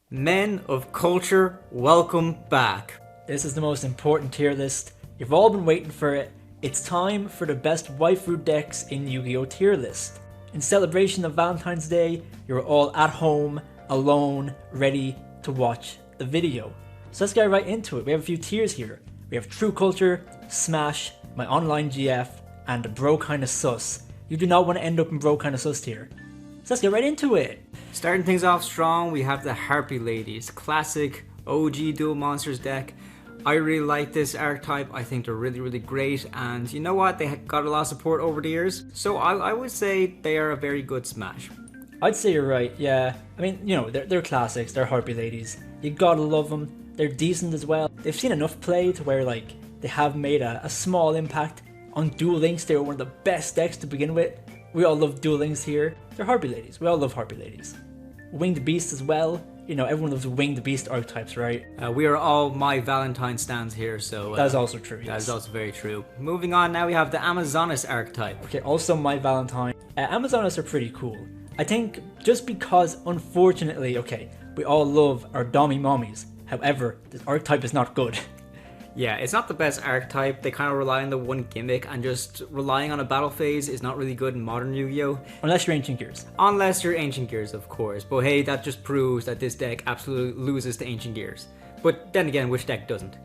Men of culture, welcome back. This is the most important tier list. You've all been waiting for it. It's time for the best waifu decks in Yu-Gi-Oh! Tier list. In celebration of Valentine's Day, you're all at home, alone, ready to watch the video. So let's get right into it. We have a few tiers here. We have True Culture, Smash, My Online GF, and Bro Kinda Sus. You do not want to end up in Bro Kinda Sus tier. So let's get right into it. Starting things off strong, we have the Harpy Ladies, classic OG Dual Monsters deck. I really like this archetype. I think they're really great, and you know what? They got a lot of support over the years, so I would say they are a very good smash. I'd say you're right, yeah. I mean, you know, they're classics, they're Harpy Ladies. You gotta love them. They're decent as well. They've seen enough play to where, like, they have made a small impact. On Duel Links, they were one of the best decks to begin with. We all love Duel Links here. They're Harpy Ladies. We all love Harpy Ladies. Winged Beast as well. You know, everyone loves Winged Beast archetypes, right? We are all My Valentines stands here, so... that is also true, yes. That is also very true. Moving on, now we have the Amazonas archetype. Okay, also My Valentine. Amazonas are pretty cool. I think just because, unfortunately, okay, we all love our Dommy Mommies. However, this archetype is not good. Yeah, it's not the best archetype. They kind of rely on the one gimmick, and just relying on a battle phase is not really good in modern Yu-Gi-Oh! Unless you're Ancient Gears. Unless you're Ancient Gears, of course. But hey, that just proves that this deck absolutely loses to Ancient Gears. But then again, which deck doesn't?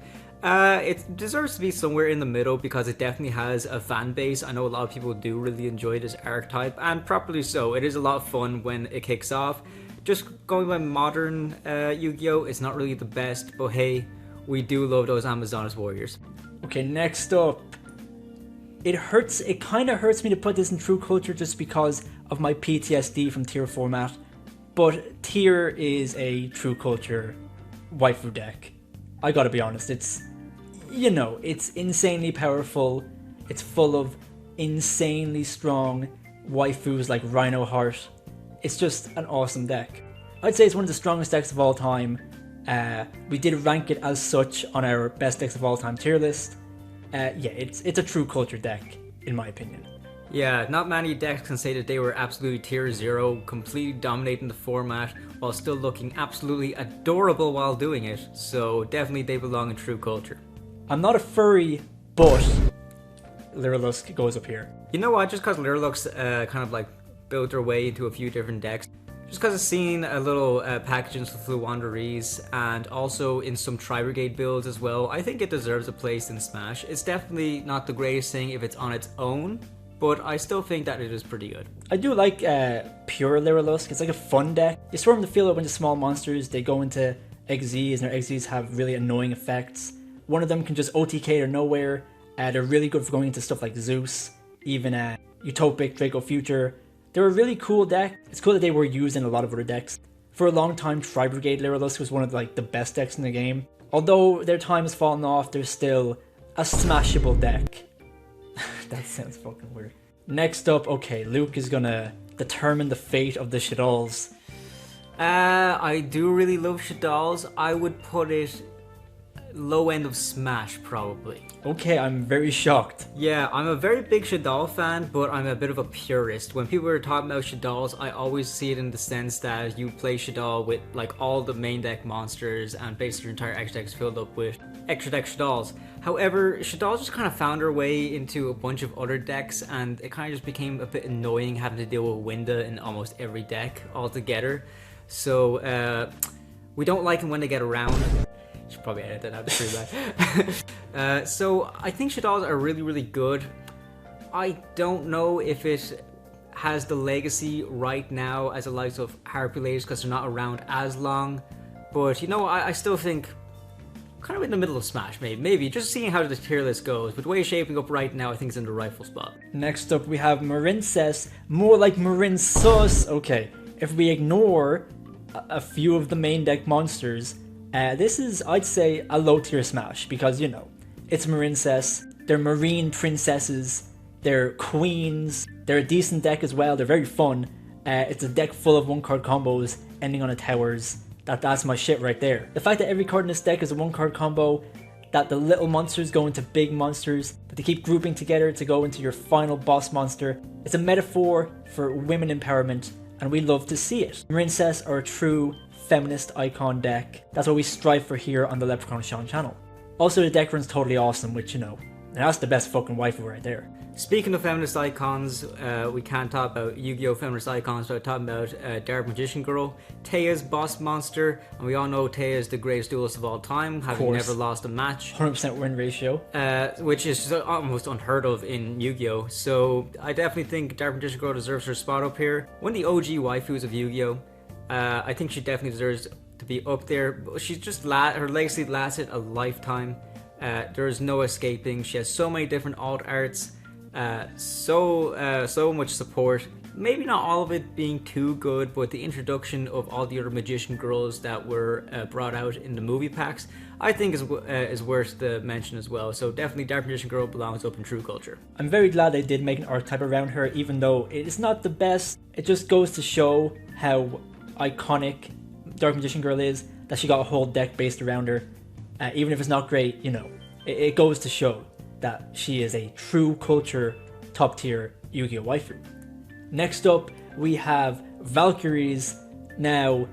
It deserves to be somewhere in the middle because it definitely has a fan base. I know a lot of people do really enjoy this archetype, and properly so. It is a lot of fun when it kicks off. Just going by modern Yu-Gi-Oh! It's not really the best, but hey, we do love those Amazonas warriors. Okay, next up. It kind of hurts me to put this in True Culture just because of my PTSD from tier format. But tier is a True Culture waifu deck. I gotta be honest, it's insanely powerful. It's full of insanely strong waifus like Rhino Heart. It's just an awesome deck. I'd say it's one of the strongest decks of all time. We did rank it as such on our best decks of all time tier list. Yeah, it's a True Culture deck, in my opinion. Yeah, not many decks can say that they were absolutely tier 0, completely dominating the format, while still looking absolutely adorable while doing it, so definitely they belong in True Culture. I'm not a furry, but Lyrilusk goes up here. You know what, just because Lyrilusk's kind of like built their way into a few different decks, just because I've seen a little packaging with Fluwanderees and also in some Tri-Brigade builds as well, I think it deserves a place in Smash. It's definitely not the greatest thing if it's on its own, but I still think that it is pretty good. I do like pure Lyrilusk. It's like a fun deck. You swarm the field with a bunch of small monsters, they go into XZs, and their XZs have really annoying effects. One of them can just OTK or nowhere. They're really good for going into stuff like Zeus, even Utopic, Draco Future. They're a really cool deck. It's cool that they were used in a lot of other decks. For a long time, Tri-Brigade Lyrilusk was one of the best decks in the game. Although their time has fallen off, they're still a smashable deck. That sounds fucking weird. Next up, okay, Luke is gonna determine the fate of the Shaddolls. I do really love Shaddolls. I would put it low end of Smash, probably. Okay, I'm very shocked. Yeah, I'm a very big Shaddol fan, but I'm a bit of a purist. When people are talking about Shaddolls, I always see it in the sense that you play Shaddol with like all the main deck monsters and basically your entire extra deck's filled up with extra deck Shaddolls. However, Shaddolls just kind of found their way into a bunch of other decks, and it kind of just became a bit annoying having to deal with Winda in almost every deck altogether. So we don't like them when they get around. Should probably edit that out, it's pretty bad. So I think Shaddolls are really good. I don't know if it has the legacy right now as the likes of Harpy Ladies because they're not around as long. But you know, I still think kind of in the middle of Smash, maybe just seeing how the tier list goes. But the way it's shaping up right now, I think it's in the rightful spot. Next up, we have Marincess, more like Marinsus. Okay, if we ignore a few of the main deck monsters, this is, I'd say, a low tier Smash because, you know, it's Marincess, they're marine princesses, they're queens, they're a decent deck as well, they're very fun. It's a deck full of one-card combos ending on a towers. That's my shit right there. The fact that every card in this deck is a one-card combo, that the little monsters go into big monsters, that they keep grouping together to go into your final boss monster, it's a metaphor for women empowerment, and we love to see it. Marincess are a true feminist icon deck. That's what we strive for here on the Leprechaun Shaun channel. Also, the deck run's totally awesome, which, you know, that's the best fucking waifu right there. Speaking of feminist icons, we can't talk about Yu-Gi-Oh! Feminist icons without talking about Dark Magician Girl, Teia's boss monster, and we all know Teia is the greatest duelist of all time, having never lost a match. 100% win ratio. Which is almost unheard of in Yu-Gi-Oh! So I definitely think Dark Magician Girl deserves her spot up here. One of the OG waifus of Yu-Gi-Oh! I think she definitely deserves to be up there. She's just, her legacy lasted a lifetime. There's no escaping. She has so many different alt arts. So much support. Maybe not all of it being too good, but the introduction of all the other magician girls that were brought out in the movie packs, I think is worth the mention as well. So definitely Dark Magician Girl belongs up in True Culture. I'm very glad they did make an archetype around her, even though it is not the best. It just goes to show how iconic Dark Magician Girl is, that she got a whole deck based around her. Even if it's not great, you know, it goes to show that she is a true culture top tier Yu-Gi-Oh! Waifu. Next up, we have Valkyries. Now,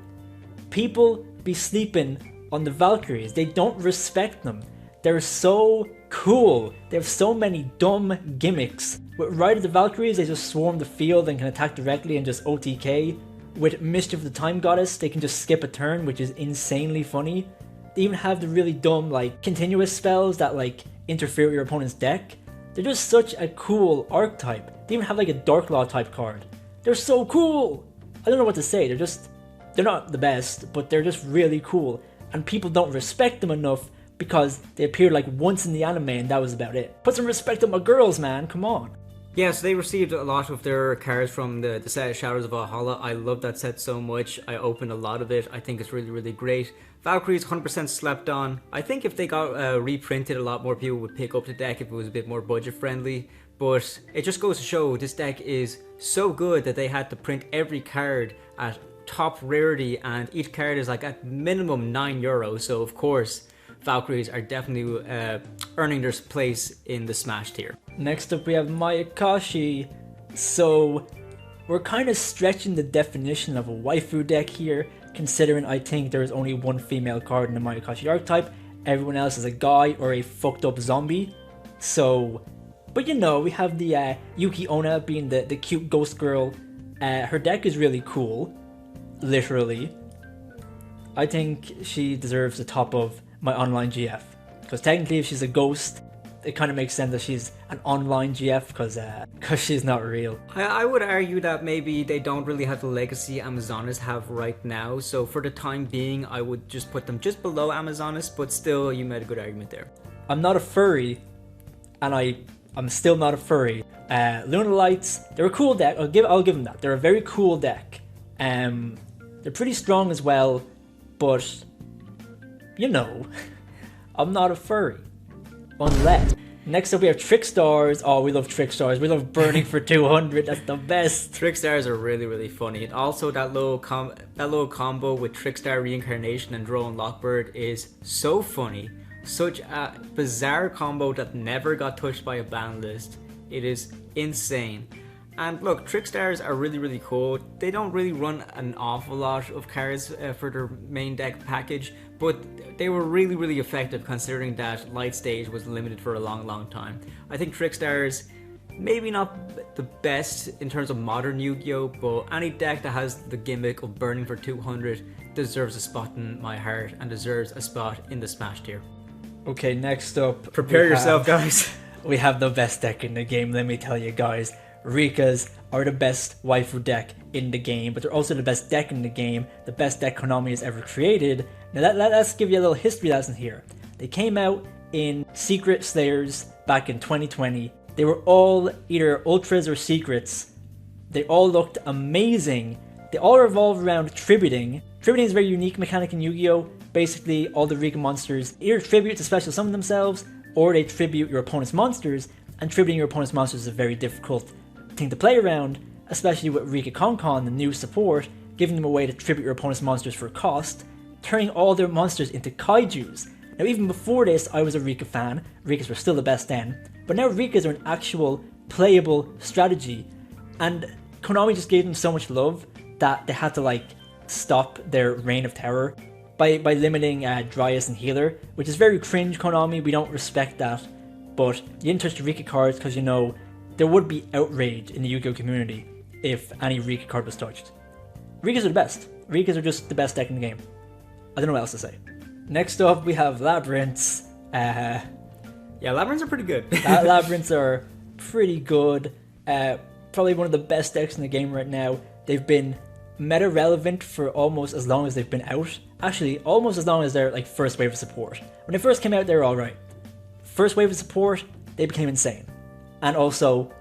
people be sleeping on the Valkyries. They don't respect them. They're so cool. They have so many dumb gimmicks. With Ride of the Valkyries, they just swarm the field and can attack directly and just OTK. With Mischief of the Time Goddess, they can just skip a turn, which is insanely funny. They even have the really dumb, like, continuous spells that, like, interfere with your opponent's deck. They're just such a cool archetype. They even have, like, a Dark Law type card. They're so cool! I don't know what to say. They're not the best, but they're just really cool. And people don't respect them enough because they appeared, like, once in the anime and that was about it. Put some respect on my girls, man. Come on. Yeah, so they received a lot of their cards from the set Shadows of Valhalla. I love that set so much. I opened a lot of it. I think it's really, really great. Valkyries 100% slept on. I think if they got reprinted, a lot more people would pick up the deck if it was a bit more budget friendly. But it just goes to show this deck is so good that they had to print every card at top rarity, and each card is like at minimum €9. So of course, Valkyries are definitely earning their place in the Smash tier. Next up we have Mayakashi. So we're kind of stretching the definition of a waifu deck here, considering I think there is only one female card in the Mayakashi archetype. Everyone else is a guy or a fucked up zombie. So, but you know, we have the Yuki Onna being the cute ghost girl. Her deck is really cool, literally. I think she deserves the top of my online GF, because technically if she's a ghost, it kind of makes sense that she's an online GF because she's not real. I would argue that maybe they don't really have the legacy Amazonas have right now, so for the time being I would just put them just below Amazonas, but still you made a good argument there. I'm not a furry, and I'm still not a furry. Luna Lights, they're a cool deck. I'll give them that. They're a very cool deck. They're pretty strong as well, but you know, I'm not a furry. Unless. Next up we have Trickstars. Oh, we love Trickstars. We love Burning for 200. That's the best. Trickstars are really, really funny. And also that little combo with Trickstar Reincarnation and Drone Lockbird is so funny. Such a bizarre combo that never got touched by a ban list. It is insane. And look, Trickstars are really, really cool. They don't really run an awful lot of cards for their main deck package, but they were really, really effective considering that Light Stage was limited for a long, long time. I think Trickstars, maybe not the best in terms of modern Yu-Gi-Oh, but any deck that has the gimmick of burning for 200 deserves a spot in my heart and deserves a spot in the Smash tier. Okay, next up. Prepare yourself, guys. We have the best deck in the game, let me tell you guys. Rikas are the best waifu deck in the game, but they're also the best deck in the game, the best deck Konami has ever created. Now let's give you a little history lesson here. They came out in Secret Slayers back in 2020. They were all either Ultras or Secrets. They all looked amazing. They all revolved around tributing. Tributing is a very unique mechanic in Yu-Gi-Oh! Basically, all the Rika monsters either tribute to special summon themselves, or they tribute your opponent's monsters, and tributing your opponent's monsters is a very difficult thing to play around, especially with Rika Konkon, the new support, giving them a way to tribute your opponent's monsters for a cost, turning all their monsters into kaijus. Now even before this, I was a Rika fan. Rikas were still the best then, but now Rikas are an actual playable strategy, and Konami just gave them so much love that they had to like stop their reign of terror by limiting Dryas and Healer, which is very cringe, Konami. We don't respect that. But you didn't touch the Rika cards because, you know, there would be outrage in the Yu-Gi-Oh community if any Rika card was touched. Rikas are the best. Rikas are just the best deck in the game. I don't know what else to say. Next up, we have Labyrinths. Yeah, Labyrinths are pretty good. Labyrinths are pretty good. Probably one of the best decks in the game right now. They've been meta relevant for almost as long as they've been out. Actually, almost as long as their like first wave of support. When they first came out, they were alright. First wave of support, they became insane. And also,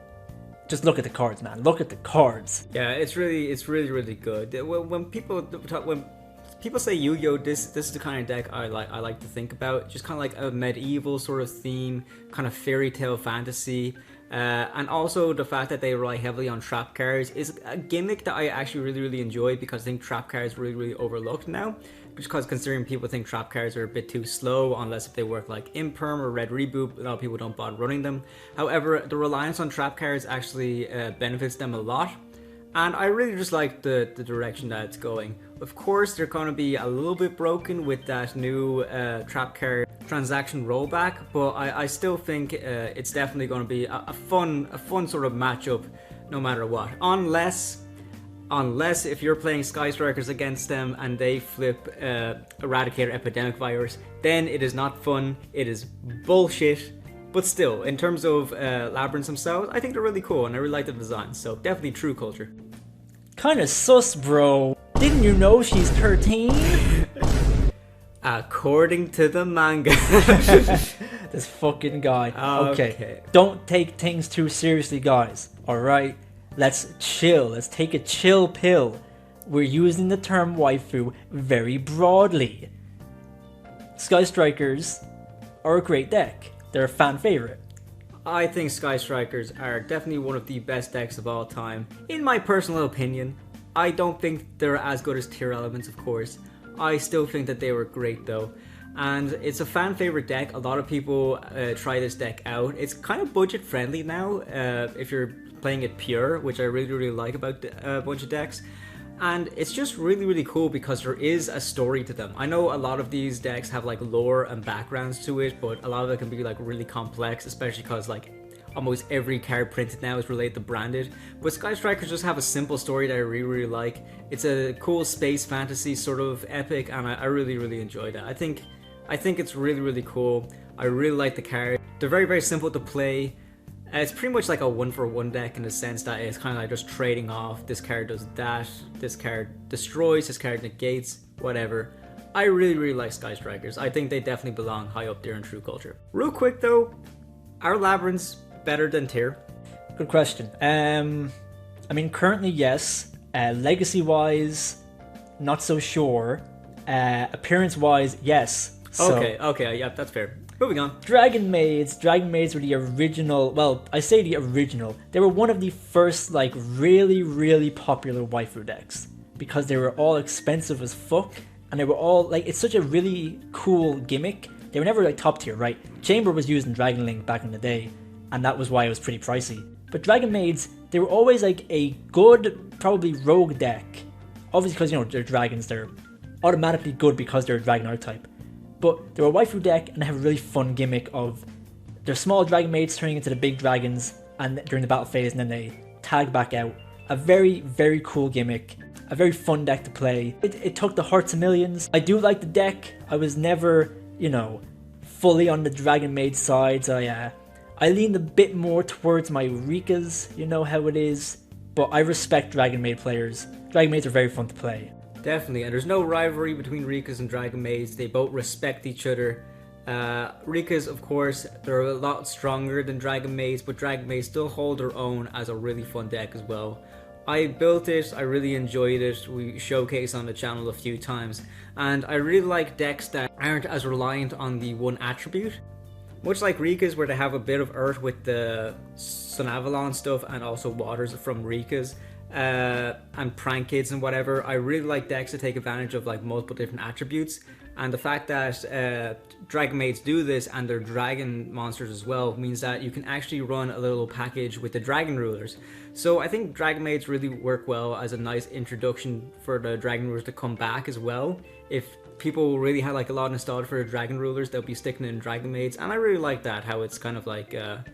just look at the cards, man. Look at the cards. Yeah, it's really good. When people say Yu-Gi-Oh, this is the kind of deck I like to think about. Just kind of like a medieval sort of theme, kind of fairy tale fantasy. And also the fact that they rely heavily on trap cards is a gimmick that I actually really enjoy, because I think trap cards are really overlooked now. Because considering people think trap cards are a bit too slow, unless if they work like Imperm or Red Reboot, a lot of people don't bother running them. However, the reliance on trap cards actually benefits them a lot. And I really just like the direction that it's going. Of course, they're going to be a little bit broken with that new trap card transaction rollback, but I still think it's definitely going to be a fun sort of matchup no matter what. Unless if you're playing Sky Strikers against them and they flip Eradicator Epidemic Virus, then it is not fun, it is bullshit. But still, in terms of Labyrinths themselves, I think they're really cool and I really like the design, so definitely true culture. Kinda sus, bro. Didn't you know she's 13? According to the manga. This fucking guy. Okay. Don't take things too seriously, guys. Alright? Let's chill. Let's take a chill pill. We're using the term waifu very broadly. Sky Strikers are a great deck. They're a fan favorite. I think Sky Strikers are definitely one of the best decks of all time. In my personal opinion, I don't think they're as good as Tier Elements, of course. I still think that they were great though. And it's a fan favorite deck. A lot of people try this deck out. It's kind of budget friendly now if you're playing it pure, which I really like about a bunch of decks. And it's just really cool because there is a story to them. I know a lot of these decks have like lore and backgrounds to it, but a lot of it can be like really complex, especially because like almost every card printed now is related to branded. But Sky Strikers just have a simple story that I really like. It's a cool space fantasy sort of epic, and I really enjoyed it. I think it's really cool. I really like the card. They're very simple to play. It's pretty much like a 1-for-1 deck in the sense that it's kind of like just trading off. This card does that, this card destroys, this card negates, whatever. I really like Sky Strikers. I think they definitely belong high up there in true culture. Real quick though, are Labyrinths better than Tier? Good question. I mean, currently yes. Legacy wise, not so sure. Appearance wise, yes. So, okay, yeah, that's fair. Moving on. Dragon Maids were the original, well, I say the original. They were one of the first, like, really popular waifu decks. Because they were all expensive as fuck, and they were all, like, it's such a really cool gimmick. They were never, like, top tier, right? Chamber was used in Dragon Link back in the day, and that was why it was pretty pricey. But Dragon Maids, they were always, like, a good, probably rogue deck. Obviously because, you know, they're dragons, they're automatically good because they're a dragon archetype. But they're a waifu deck, and they have a really fun gimmick of their small dragon maids turning into the big dragons and during the battle phase, and then they tag back out. A very cool gimmick. A very fun deck to play. It took the hearts of millions. I do like the deck. I was never, you know, fully on the dragon maid side. So yeah, I leaned a bit more towards my Rikas. You know how it is. But I respect dragon maid players. Dragon maids are very fun to play. Definitely, and there's no rivalry between Rikas and Dragon Maids. They both respect each other. Rikas, of course, they're a lot stronger than Dragon Maids, but Dragon Maids still hold their own as a really fun deck as well. I built it, I really enjoyed it, we showcased on the channel a few times, and I really like decks that aren't as reliant on the one attribute. Much like Rikas, where they have a bit of earth with the Sun Avalon stuff and also waters from Rikas. and prank kids and whatever. I really like decks to take advantage of like multiple different attributes, and the fact that Dragon Maids do this and they're dragon monsters as well means that you can actually run a little package with the dragon rulers. So I think Dragon Maids really work well as a nice introduction for the dragon rulers to come back as well. If people really had like a lot of nostalgia for the dragon rulers, they'll be sticking in Dragon Maids, and I really like that, how it's kind of like a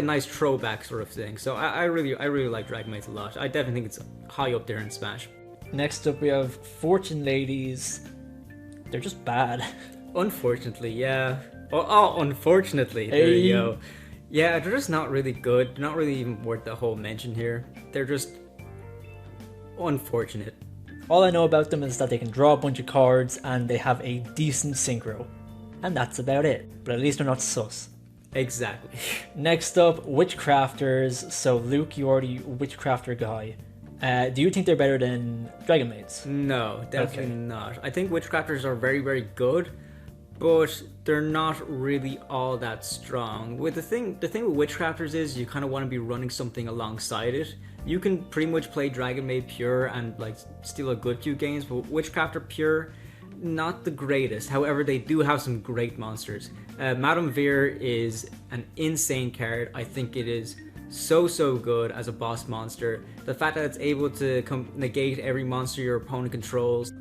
nice throwback sort of thing. So I really like Dragon Maids a lot. I definitely think it's high up there in Smash. Next up we have Fortune Ladies. They're just bad. Unfortunately, yeah. Unfortunately, there you go. Yeah, they're just not really good. They're not really even worth the whole mention here. They're just unfortunate. All I know about them is that they can draw a bunch of cards and they have a decent synchro. And that's about it. But at least they're not sus. Exactly. Next up, Witchcrafters. So Luke, you're already a Witchcrafter guy. Do you think they're better than Dragon Maids? No, definitely not. I think Witchcrafters are very, very good, but they're not really all that strong. The thing with Witchcrafters is you kind of want to be running something alongside it. You can pretty much play Dragon Maid Pure and like steal a good few games, but Witchcrafter Pure, not the greatest. However, they do have some great monsters. Madame Veer is an insane card. I think it is so good as a boss monster. The fact that it's able to negate every monster your opponent controls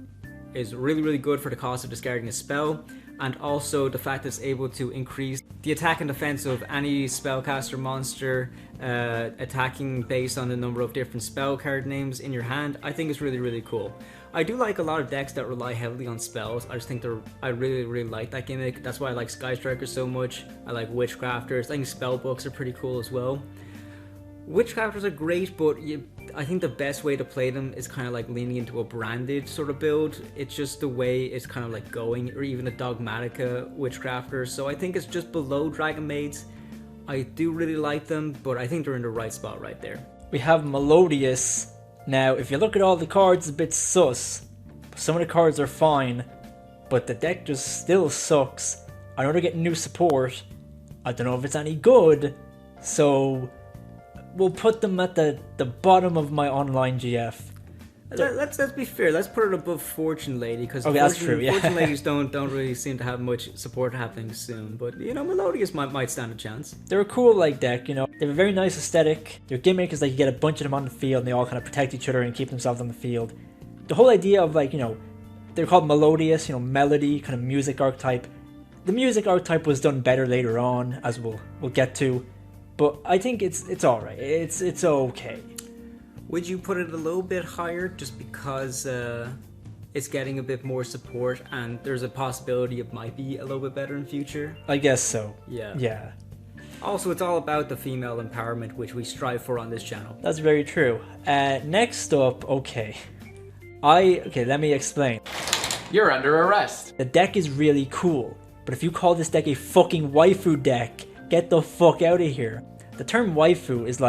is really good for the cost of discarding a spell, and also the fact that it's able to increase the attack and defense of any spellcaster monster attacking based on the number of different spell card names in your hand. I think it's really cool. I do like a lot of decks that rely heavily on spells. I just think I really like that gimmick. That's why I like Sky Strikers so much. I like Witchcrafters. I think spell books are pretty cool as well. Witchcrafters are great, but I think the best way to play them is kind of like leaning into a branded sort of build. It's just the way it's kind of like going, or even a Dogmatica Witchcrafter. So I think it's just below Dragon Maids. I do really like them, but I think they're in the right spot right there. We have Melodious. Now, if you look at all the cards, it's a bit sus. Some of the cards are fine, but the deck just still sucks. I know they're getting new support. I don't know if it's any good, so we'll put them at the bottom of my online GF. Let's be fair. Let's put it above Fortune Lady, because that's true. Yeah. Fortune Ladies don't really seem to have much support happening soon. But Melodious might stand a chance. They're a cool deck. They have a very nice aesthetic. Their gimmick is like you get a bunch of them on the field, and they all kind of protect each other and keep themselves on the field. The whole idea of they're called Melodious, melody, kind of music archetype. The music archetype was done better later on, as we'll get to. But I think it's alright. It's okay. Would you put it a little bit higher just because it's getting a bit more support and there's a possibility it might be a little bit better in future? I guess so. Yeah. Also, it's all about the female empowerment, which we strive for on this channel. That's very true. Next up, let me explain. You're under arrest. The deck is really cool, but if you call this deck a fucking waifu deck, get the fuck out of here. The term waifu is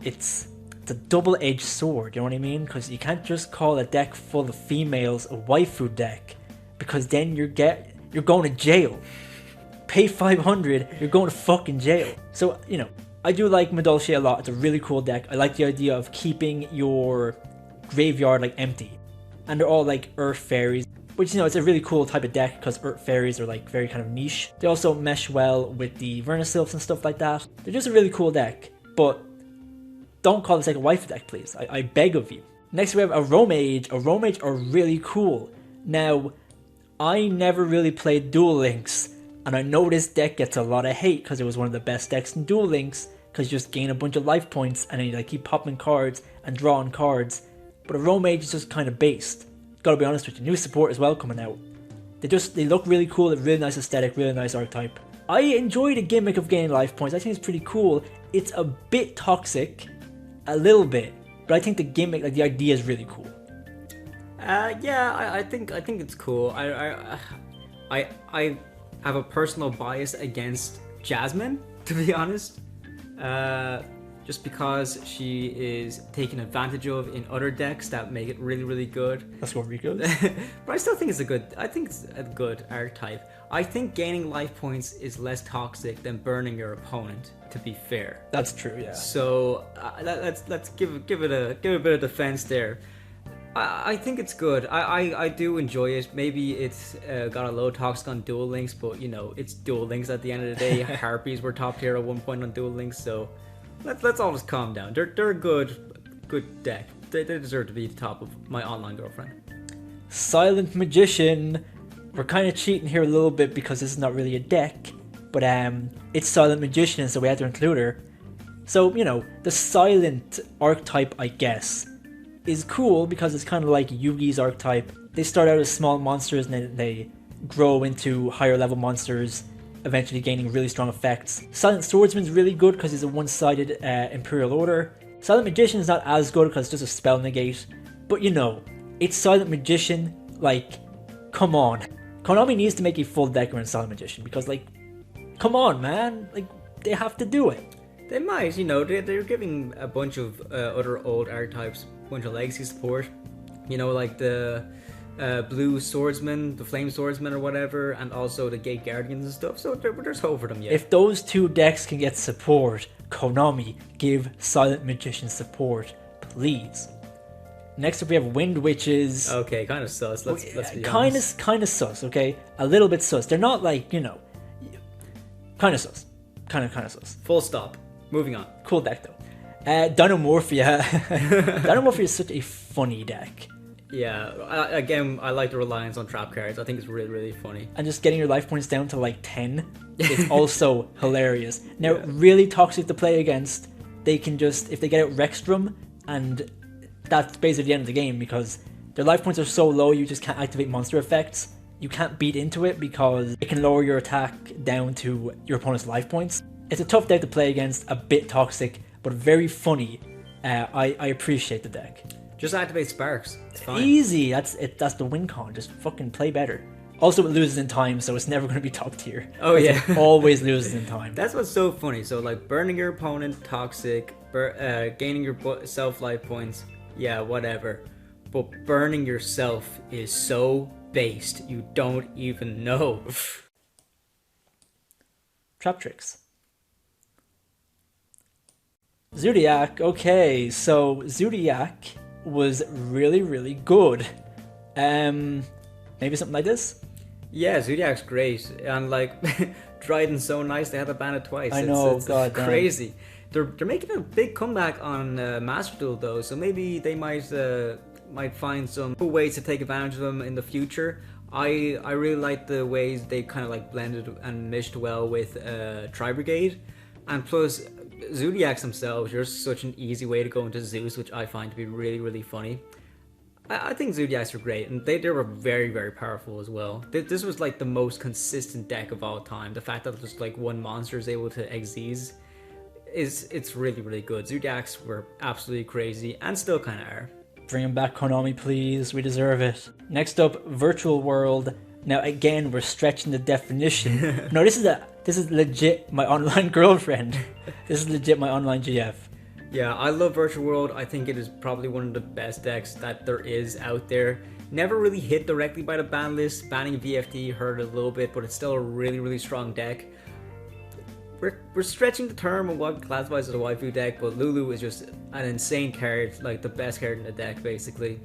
it's a double-edged sword, you know what I mean? Because you can't just call a deck full of females a waifu deck, because then you're going to jail. Pay 500, you're going to fucking jail. So, I do like Madolche a lot. It's a really cool deck. I like the idea of keeping your graveyard empty. And they're all Earth Fairies, which it's a really cool type of deck because Earth Fairies are very kind of niche. They also mesh well with the Vernisylphs and stuff like that. They're just a really cool deck, but don't call this a waifu deck, please. I beg of you. Next we have a Romage. A Romage are really cool. Now, I never really played Duel Links, and I know this deck gets a lot of hate because it was one of the best decks in Duel Links, because you just gain a bunch of life points and then you keep popping cards and drawing cards. But a Romage is just kind of based. Gotta be honest with you, new support as well coming out. They look really cool, a really nice aesthetic, really nice archetype. I enjoy the gimmick of gaining life points. I think it's pretty cool. It's a bit toxic, a little bit, but I think the gimmick, the idea is really cool. I think it's cool. I have a personal bias against Jasmine, to be honest. just because she is taken advantage of in other decks that make it really, really good. That's what Rico's. But I still think it's a good archetype. I think gaining life points is less toxic than burning your opponent, to be fair. That's true, yeah. So let's give it a bit of defense there. I think it's good. I do enjoy it. Maybe it's got a low toxic on Duel Links, but you know, it's Duel Links at the end of the day. Harpies were top tier at one point on Duel Links, so let's all just calm down. They're a good deck. They deserve to be the top of my online girlfriend. Silent Magician. We're kind of cheating here a little bit because this is not really a deck, but it's Silent Magician, so we had to include her. So, you know, the silent archetype, I guess, is cool because it's kind of like Yugi's archetype. They start out as small monsters and then they grow into higher level monsters, eventually gaining really strong effects. Silent Swordsman's really good because he's a one-sided Imperial Order. Silent Magician's not as good because it's just a spell negate, but you know, it's Silent Magician. Like, come on. Konami needs to make a full deck around Silent Magician because, like, come on, man. Like, they have to do it. They might, you know, they're giving a bunch of other old archetypes a bunch of legacy support. You know, like the blue swordsman, the flame swordsman or whatever, and also the gate guardians and stuff. So there's hope for them, yeah. If those two decks can get support, Konami, give Silent Magician support, please. Next up we have Wind Witches. Okay, kind of sus. Let's be honest. Kind of sus, okay? A little bit sus. They're not like, you know, kind of sus. Kind of sus. Full stop. Moving on. Cool deck though. Dinomorphia. Dinomorphia is such a funny deck. Yeah, I like the reliance on trap cards. I think it's really, really funny. And just getting your life points down to like 10 is also hilarious. Now, really toxic to play against. They can just, if they get out Rexstrom, and that's basically the end of the game because their life points are so low you just can't activate monster effects. You can't beat into it because it can lower your attack down to your opponent's life points. It's a tough deck to play against, a bit toxic, but very funny. I appreciate the deck. Just activate Sparks. It's fine. Easy. That's it. That's the win con. Just fucking play better. Also, it loses in time, so it's never going to be top tier. Oh yeah, it always loses in time. That's what's so funny. So like burning your opponent, toxic. Gaining yourself life points. Yeah, whatever. But burning yourself is so based. You don't even know. Trap tricks. Zodiac. Okay, so Zodiac was really, really good. Maybe something like this? Yeah, Zodiac's great. And like Dryden's so nice they had to ban it twice. I know, it's god crazy. Damn. They're making a big comeback on Master Duel though, so maybe they might find some cool ways to take advantage of them in the future. I really like the ways they kind of like blended and meshed well with Tri-Brigade, and plus Zodiacs themselves, you're such an easy way to go into Zeus, which I find to be really, really funny. I think Zodiacs are great, and they were very, very powerful as well. This was like the most consistent deck of all time. The fact that just like one monster is able to Xyz it's really, really good. Zodiacs were absolutely crazy, and still kind of are. Bring them back, Konami, please. We deserve it. Next up, Virtual World. Now again, we're stretching the definition. No, this is legit my online girlfriend. This is legit my online GF. Yeah, I love Virtual World. I think it is probably one of the best decks that there is out there. Never really hit directly by the ban list. Banning VFD hurt a little bit, but it's still a really, really strong deck. We're stretching the term of what classifies as a waifu deck, but Lulu is just an insane card, like the best card in the deck, basically.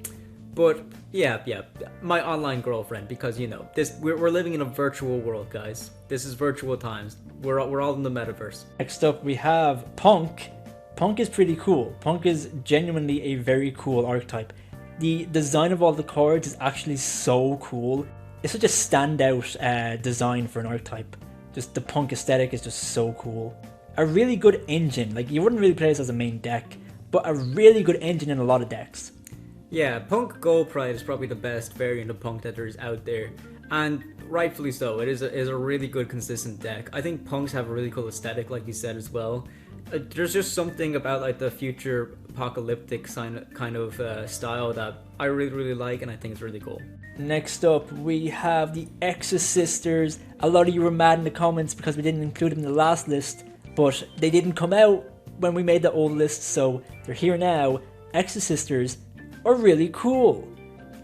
But yeah, my online girlfriend, because you know we're living in a virtual world, guys. This is virtual times. We're all in the metaverse. Next up, we have Punk. Punk is pretty cool. Punk is genuinely a very cool archetype. The design of all the cards is actually so cool. It's such a standout design for an archetype. Just the Punk aesthetic is just so cool. A really good engine. Like, you wouldn't really play this as a main deck, but a really good engine in a lot of decks. Yeah, Punk Gold Pride is probably the best variant of Punk that there is out there. And rightfully so. It is a really good, consistent deck. I think Punks have a really cool aesthetic, like you said as well. There's just something about like the future apocalyptic kind of style that I really, really like, and I think it's really cool. Next up, we have the Exus Sisters. A lot of you were mad in the comments because we didn't include them in the last list, but they didn't come out when we made the old list, so they're here now. Exorcisters are really cool.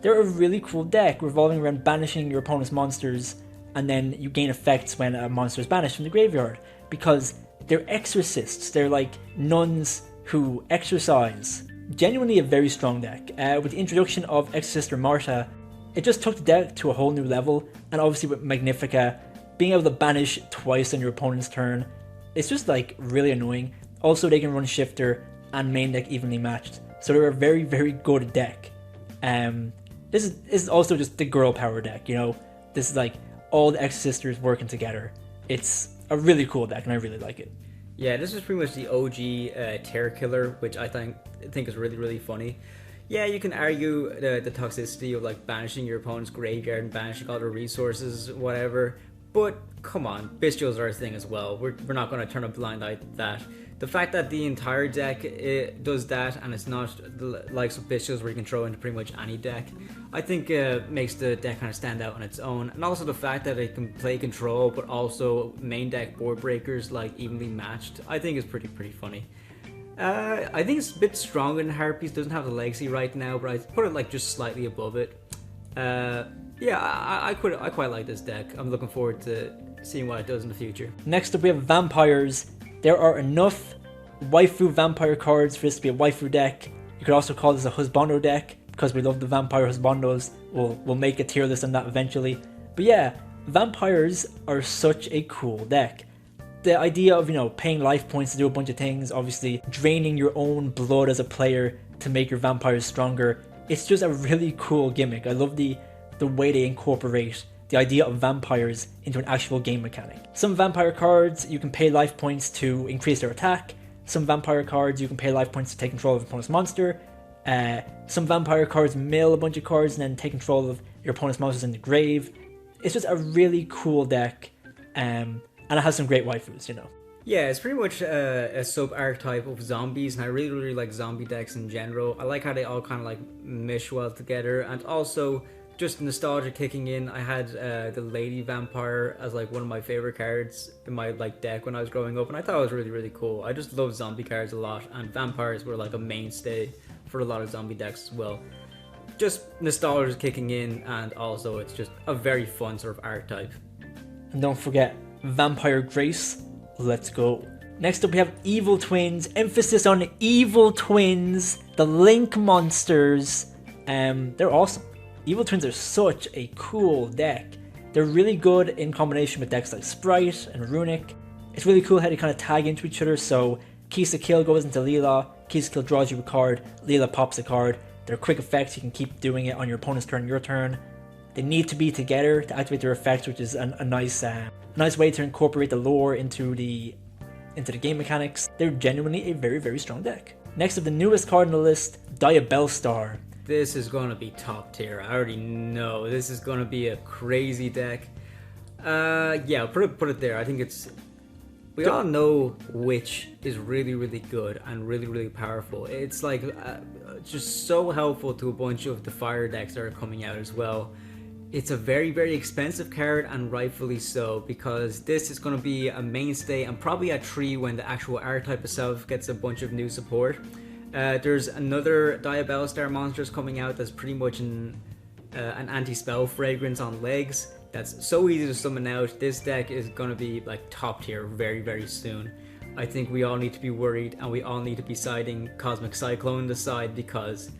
They're a really cool deck revolving around banishing your opponent's monsters, and then you gain effects when a monster is banished from the graveyard, because they're exorcists. They're like nuns who exorcise. Genuinely a very strong deck. With the introduction of Exorcister Marta, it just took the deck to a whole new level, and obviously with Magnifica, being able to banish twice on your opponent's turn, it's just like really annoying. Also, they can run Shifter and main deck evenly matched, so they're a very, very good deck. This is also just the girl power deck, you know? This is like all the Exorcisters working together. It's a really cool deck, and I really like it. Yeah, this is pretty much the OG Terror Killer, which I think is really, really funny. Yeah, you can argue the toxicity of like banishing your opponent's graveyard and banishing all their resources, whatever. But come on, bestials are a thing as well. We're not going to turn a blind eye to that. The fact that the entire deck does that, and it's not the likes of bestials where you can throw into pretty much any deck, I think makes the deck kind of stand out on its own. And also the fact that it can play control, but also main deck board breakers like evenly matched, I think is pretty funny. I think it's a bit stronger than Harpies. Doesn't have the legacy right now, but I put it like just slightly above it. Yeah, I quite like this deck. I'm looking forward to seeing what it does in the future. Next up we have Vampires. There are enough waifu vampire cards for this to be a waifu deck. You could also call this a husbando deck, because we love the vampire husbandos. We'll make a tier list on that eventually. But yeah, vampires are such a cool deck. The idea of, you know, paying life points to do a bunch of things, obviously draining your own blood as a player to make your vampires stronger. It's just a really cool gimmick. I love the way they incorporate the idea of vampires into an actual game mechanic. Some vampire cards you can pay life points to increase their attack. Some vampire cards you can pay life points to take control of your opponent's monster. Some vampire cards mill a bunch of cards and then take control of your opponent's monsters in the grave. It's just a really cool deck, and it has some great waifus, you know. Yeah, it's pretty much a sub-archetype of zombies, and I really like zombie decks in general. I like how they all kind of like mesh well together, and also just nostalgia kicking in. I had the Lady Vampire as like one of my favorite cards in my like deck when I was growing up, and I thought it was really cool. I just love zombie cards a lot, and vampires were like a mainstay for a lot of zombie decks as well. Just nostalgia kicking in, and also it's just a very fun sort of archetype. And don't forget Vampire Grace. Let's go. Next up we have Evil Twins. Emphasis on Evil Twins, the Link monsters. They're awesome. Evil Twins are such a cool deck. They're really good in combination with decks like Sprite and Runic. It's really cool how they kind of tag into each other, so Keys to Kill goes into Leela, Keys to Kill draws you a card, Leela pops a card. They're quick effects, you can keep doing it on your opponent's turn, your turn. They need to be together to activate their effects, which is a nice way to incorporate the lore into the game mechanics. They're genuinely a very strong deck. Next up, the newest card on the list, Diabellstar. This is going to be top tier. I already know. This is going to be a crazy deck. Yeah, put it there. I think it's... We all know Witch is really good and really powerful. It's like just so helpful to a bunch of the fire decks that are coming out as well. It's a very expensive card, and rightfully so, because this is going to be a mainstay and probably a 3 when the actual archetype itself gets a bunch of new support. There's another Diabellstar monsters coming out that's pretty much an anti-spell fragrance on legs. That's so easy to summon out. This deck is going to be like top tier very soon. I think we all need to be worried, and we all need to be siding Cosmic Cyclone the side, because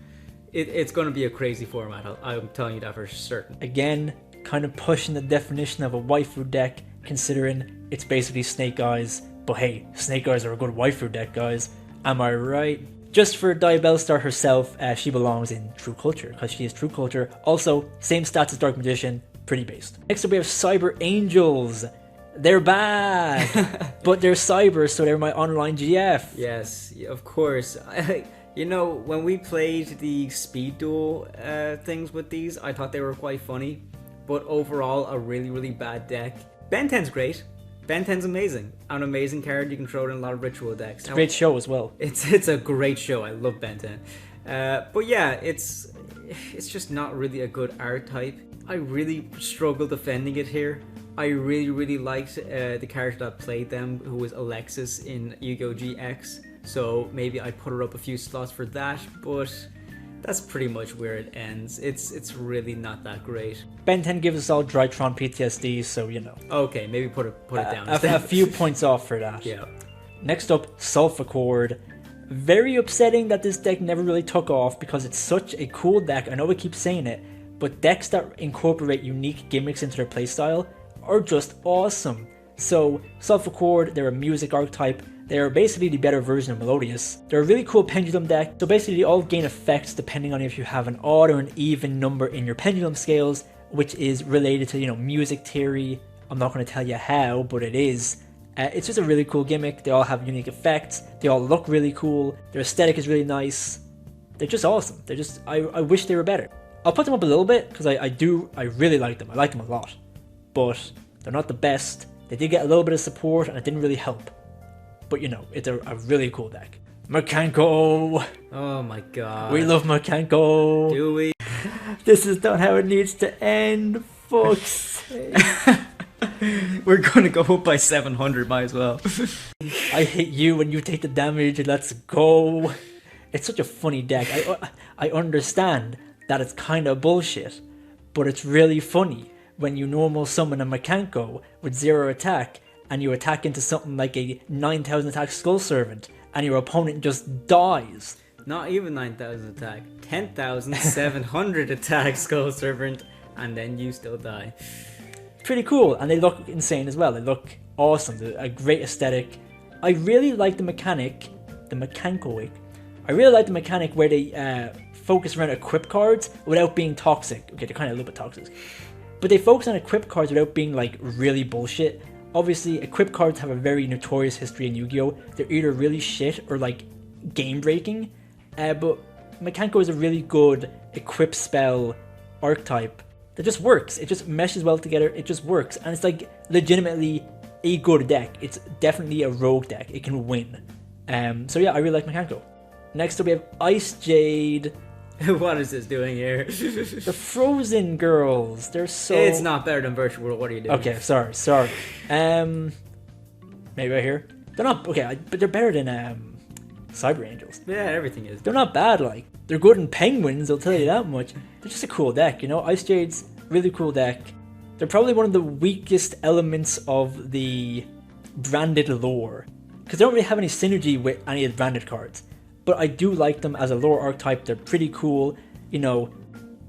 it's going to be a crazy format. I'm telling you that for certain. Again, kind of pushing the definition of a waifu deck, considering it's basically Snake Eyes. But hey, Snake Eyes are a good waifu deck, guys. Am I right? Just for Diabellstar herself, she belongs in True Culture, because she is True Culture. Also, same stats as Dark Magician, pretty based. Next up we have Cyber Angels. They're bad, but they're cyber, so they're my online GF. Yes, of course. You know, when we played the speed duel things with these, I thought they were quite funny, but overall a really bad deck. Ben 10's great. Ben 10's amazing. An amazing card. You can throw it in a lot of ritual decks. It's a great show as well. It's a great show. I love Ben 10. But yeah, it's just not really a good archetype. I really struggle defending it here. I really liked the character that played them, who was Alexis in Yu-Gi-Oh! GX. so maybe I put her up a few slots for that, but that's pretty much where it ends. It's really not that great. Ben 10 gives us all Drytron PTSD, so you know. Okay, maybe put it down. A few points off for that. Yeah. Next up, Sulfur. Very upsetting that this deck never really took off because it's such a cool deck. I know I keep saying it, but decks that incorporate unique gimmicks into their playstyle are just awesome. So, Sulfur, they're a music archetype. They're basically the better version of Melodious. They're a really cool pendulum deck, so basically they all gain effects depending on if you have an odd or an even number in your pendulum scales, which is related to, you know, music theory. I'm not going to tell you how, but it is. It's just a really cool gimmick. They all have unique effects. They all look really cool. Their aesthetic is really nice. They're just awesome. They're just, I wish they were better. I'll put them up a little bit, because I really like them. I like them a lot. But they're not the best. They did get a little bit of support, and it didn't really help. But, you know, it's a really cool deck. Mekanko! Oh my god. We love Mekanko! Do we? This is not how it needs to end. Fuck's sake. We're gonna go up by 700, might as well. I hit you when you take the damage, and let's go. It's such a funny deck. I understand that it's kind of bullshit, but it's really funny when you normal summon a Mekanko with 0 attack, and you attack into something like a 9,000 attack Skull Servant, and your opponent just dies. Not even 9,000 attack, 10,700 attack Skull Servant, and then you still die. Pretty cool, and they look insane as well. They look awesome. They're a great aesthetic. I really like the mechanic, the Mekanko. I really like the mechanic where they focus around equip cards without being toxic. Okay, they're kind of a little bit toxic, but they focus on equip cards without being like really bullshit. Obviously, equip cards have a very notorious history in Yu-Gi-Oh! They're either really shit or like game breaking, but Mekanko is a really good equip spell archetype that just works. It just meshes well together. It just works, and it's like legitimately a good deck. It's definitely a rogue deck. It can win. So yeah, I really like Mekanko. Next up, we have Ice Jade. What is this doing here? The Frozen Girls. They're so... It's not better than Virtual World. What are you doing? Okay, sorry. Maybe right here. They're not... Okay, but they're better than Cyber Angels. Yeah, everything is. They're not bad, like. They're good in Penguins, I'll tell you that much. They're just a cool deck, you know? Ice Jade's really cool deck. They're probably one of the weakest elements of the branded lore, because they don't really have any synergy with any of the branded cards. But I do like them as a lore archetype. They're pretty cool. You know,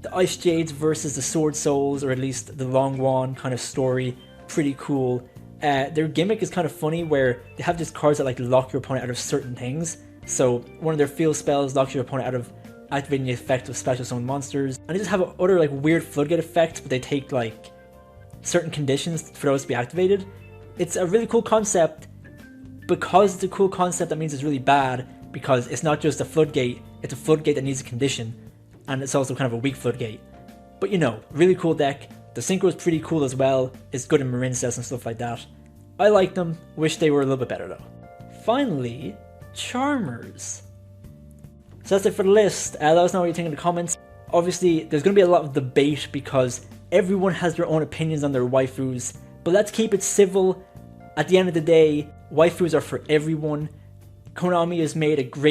the Ice Jades versus the Sword Souls, or at least the Long Wand kind of story, pretty cool. Their gimmick is kind of funny, where they have just cards that like lock your opponent out of certain things. So one of their field spells locks your opponent out of activating the effect of special summon monsters. And they just have other like weird floodgate effects, but they take like certain conditions for those to be activated. It's a really cool concept. Because it's a cool concept, that means it's really bad, because it's not just a floodgate, it's a floodgate that needs a condition, and it's also kind of a weak floodgate. But you know, really cool deck. The Synchro is pretty cool as well. It's good in Marin sets and stuff like that. I like them, wish they were a little bit better though. Finally, Charmers. So that's it for the list. Let us know what you think in the comments. Obviously, there's going to be a lot of debate because everyone has their own opinions on their waifus, but let's keep it civil. At the end of the day, waifus are for everyone. Konami has made a great